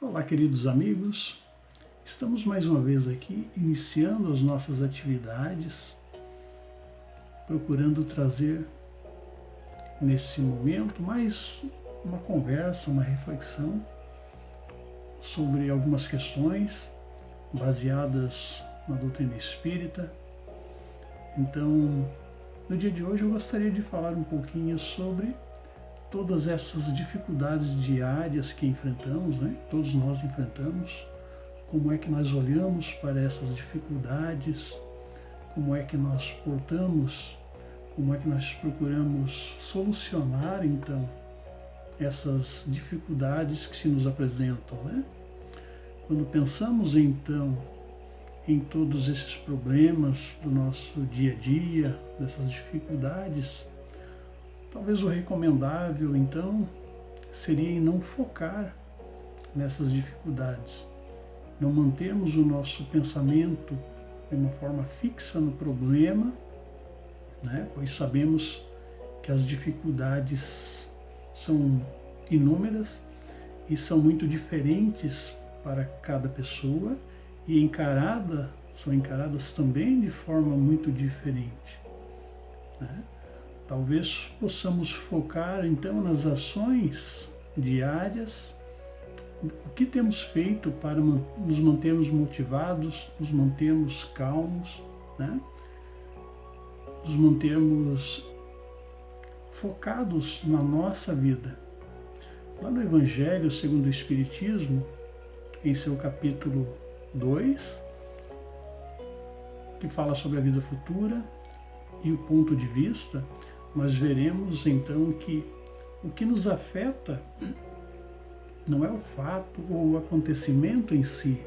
Olá, queridos amigos, estamos mais uma vez aqui iniciando as nossas atividades, procurando trazer nesse momento mais uma conversa, uma reflexão sobre algumas questões baseadas na doutrina espírita. Então, no dia de hoje eu gostaria de falar um pouquinho sobre todas essas dificuldades diárias que enfrentamos, né? Todos nós enfrentamos, como é que nós olhamos para essas dificuldades, como é que nós portamos, como é que nós procuramos solucionar, então, essas dificuldades que se nos apresentam, né? Quando pensamos, então, em todos esses problemas do nosso dia a dia, dessas dificuldades, talvez o recomendável, então, seria em não focar nessas dificuldades, não mantermos o nosso pensamento de uma forma fixa no problema, né? Pois sabemos que as dificuldades são inúmeras e são muito diferentes para cada pessoa e são encaradas também de forma muito diferente, né? Talvez possamos focar, então, nas ações diárias, o que temos feito para nos mantermos motivados, nos mantermos calmos, né? Nos mantermos focados na nossa vida. Lá no Evangelho segundo o Espiritismo, em seu capítulo 2, que fala sobre a vida futura e o ponto de vista, nós veremos então que o que nos afeta não é o fato ou o acontecimento em si,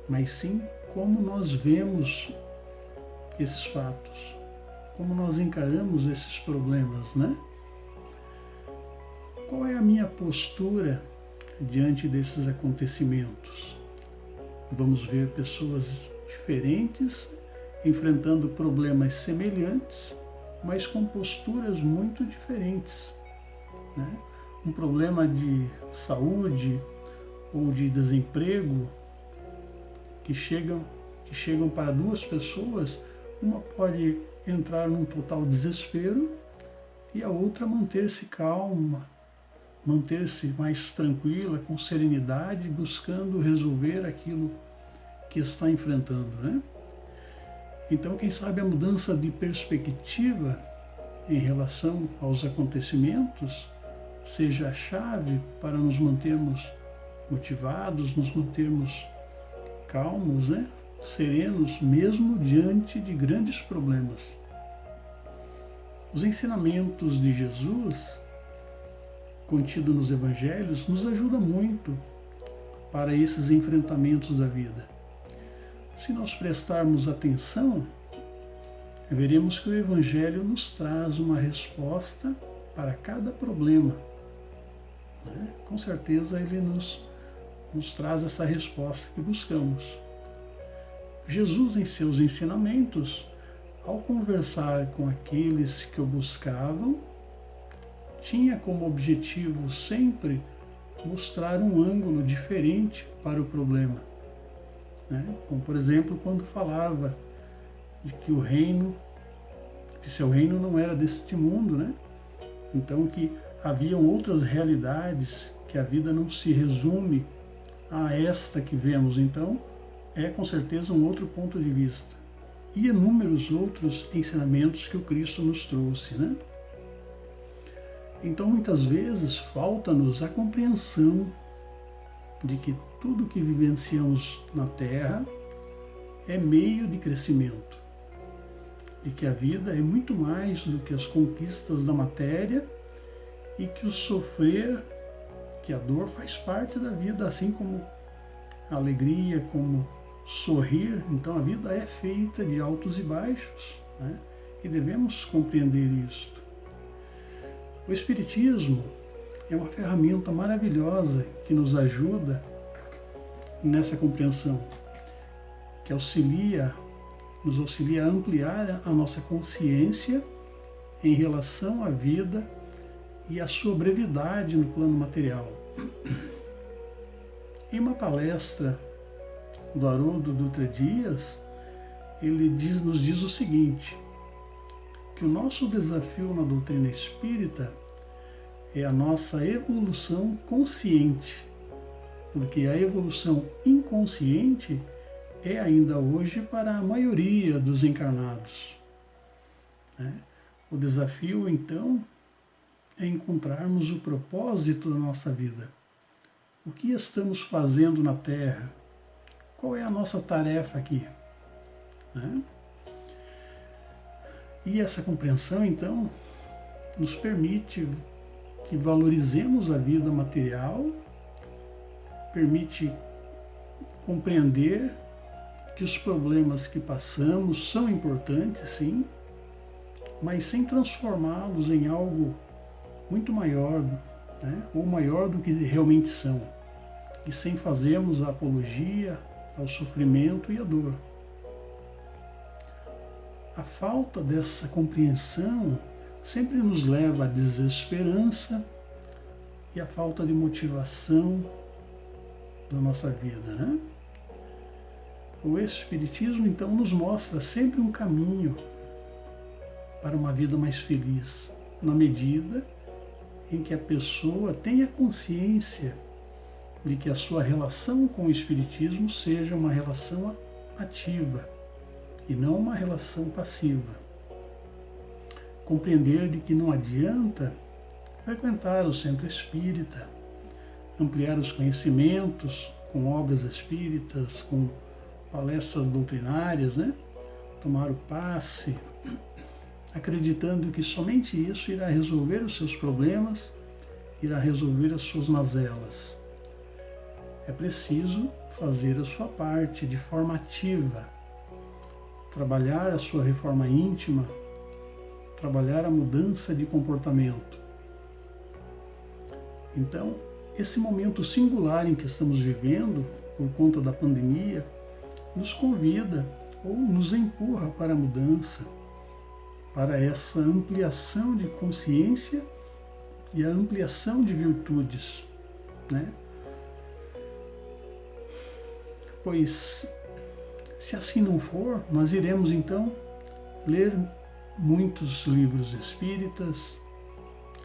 mas sim como nós vemos esses fatos, como nós encaramos esses problemas, né? Qual é a minha postura diante desses acontecimentos? Vamos ver pessoas diferentes enfrentando problemas semelhantes, mas com posturas muito diferentes, né? Um problema de saúde ou de desemprego que chegam para duas pessoas, uma pode entrar num total desespero e a outra manter-se calma, manter-se mais tranquila, com serenidade, buscando resolver aquilo que está enfrentando, né? Então, quem sabe a mudança de perspectiva em relação aos acontecimentos seja a chave para nos mantermos motivados, nos mantermos calmos, né? Serenos, mesmo diante de grandes problemas. Os ensinamentos de Jesus, contidos nos Evangelhos, nos ajudam muito para esses enfrentamentos da vida. Se nós prestarmos atenção, veremos que o Evangelho nos traz uma resposta para cada problema, né? Com certeza ele nos traz essa resposta que buscamos. Jesus, em seus ensinamentos, ao conversar com aqueles que o buscavam, tinha como objetivo sempre mostrar um ângulo diferente para o problema, né? Como, por exemplo, quando falava de que seu reino não era deste mundo, né? Então que haviam outras realidades, que a vida não se resume a esta que vemos. Então, é com certeza um outro ponto de vista. E inúmeros outros ensinamentos que o Cristo nos trouxe, né? Então, muitas vezes, falta-nos a compreensão de que tudo que vivenciamos na Terra é meio de crescimento, de que a vida é muito mais do que as conquistas da matéria e que o sofrer, que a dor faz parte da vida, assim como a alegria, como sorrir. Então a vida é feita de altos e baixos, né? E devemos compreender isto. O Espiritismo é uma ferramenta maravilhosa que nos ajuda nessa compreensão, que nos auxilia a ampliar a nossa consciência em relação à vida, e a sua brevidade no plano material. Em uma palestra do Haroldo Dutra Dias, ele nos diz o seguinte, que o nosso desafio na doutrina espírita é a nossa evolução consciente, porque a evolução inconsciente é ainda hoje para a maioria dos encarnados. O desafio, então, é encontrarmos o propósito da nossa vida. O que estamos fazendo na Terra? Qual é a nossa tarefa aqui? E essa compreensão, então, nos permite que valorizemos a vida material, permite compreender que os problemas que passamos são importantes, sim, mas sem transformá-los em algo muito maior, ou maior do que realmente são, e sem fazermos a apologia ao sofrimento e à dor. A falta dessa compreensão sempre nos leva à desesperança e à falta de motivação na nossa vida, O Espiritismo, então, nos mostra sempre um caminho para uma vida mais feliz, na medida em que a pessoa tenha consciência de que a sua relação com o Espiritismo seja uma relação ativa e não uma relação passiva. Compreender de que não adianta frequentar o centro espírita, ampliar os conhecimentos com obras espíritas, com palestras doutrinárias, tomar o passe, acreditando que somente isso irá resolver os seus problemas, irá resolver as suas mazelas. É preciso fazer a sua parte de forma ativa, trabalhar a sua reforma íntima, trabalhar a mudança de comportamento. Então, esse momento singular em que estamos vivendo, por conta da pandemia, nos convida ou nos empurra para a mudança, para essa ampliação de consciência e a ampliação de virtudes, Pois, se assim não for, nós iremos então ler muitos livros espíritas,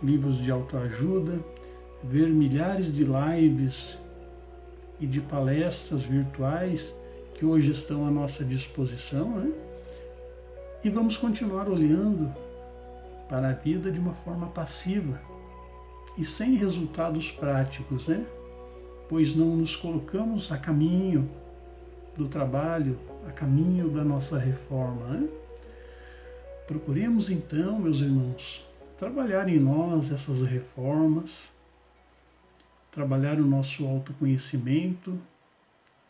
livros de autoajuda, ver milhares de lives e de palestras virtuais que hoje estão à nossa disposição, E vamos continuar olhando para a vida de uma forma passiva e sem resultados práticos, Pois não nos colocamos a caminho do trabalho, a caminho da nossa reforma, Procuremos então, meus irmãos, trabalhar em nós essas reformas, trabalhar o nosso autoconhecimento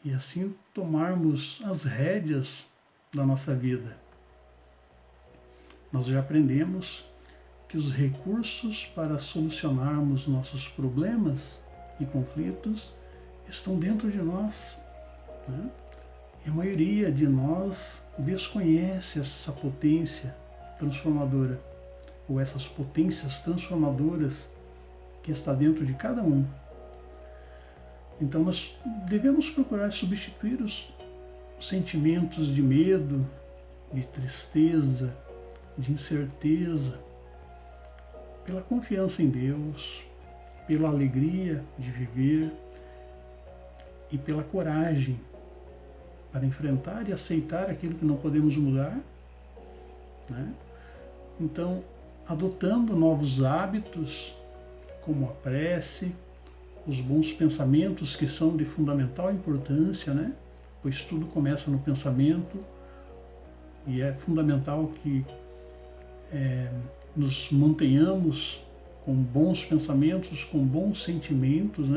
e assim tomarmos as rédeas da nossa vida. Nós já aprendemos que os recursos para solucionarmos nossos problemas e conflitos estão dentro de nós, E a maioria de nós desconhece essa potência transformadora, ou essas potências transformadoras que está dentro de cada um. Então nós devemos procurar substituir os sentimentos de medo, de tristeza, de incerteza, pela confiança em Deus, pela alegria de viver e pela coragem para enfrentar e aceitar aquilo que não podemos mudar, Então, adotando novos hábitos, como a prece, os bons pensamentos que são de fundamental importância, Pois tudo começa no pensamento e é fundamental que nos mantenhamos com bons pensamentos, com bons sentimentos,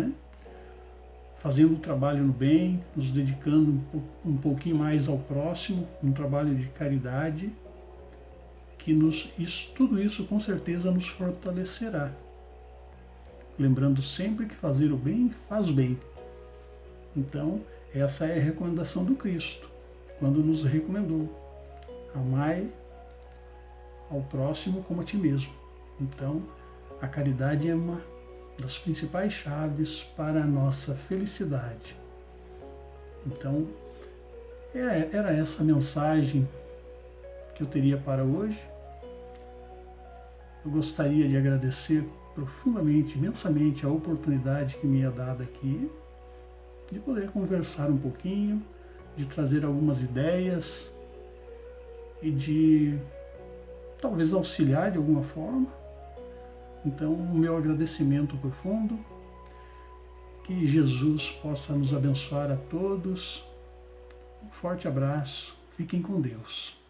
Fazendo o trabalho no bem, nos dedicando um pouquinho mais ao próximo, um trabalho de caridade, que tudo isso com certeza nos fortalecerá. Lembrando sempre que fazer o bem faz bem. Então, essa é a recomendação do Cristo, quando nos recomendou: amai ao próximo como a ti mesmo. Então, a caridade é uma das principais chaves para a nossa felicidade. Então, era essa a mensagem que eu teria para hoje. Eu gostaria de agradecer profundamente, imensamente a oportunidade que me é dada aqui, de poder conversar um pouquinho, de trazer algumas ideias e de talvez auxiliar de alguma forma. Então, o meu agradecimento profundo, que Jesus possa nos abençoar a todos. Um forte abraço, fiquem com Deus.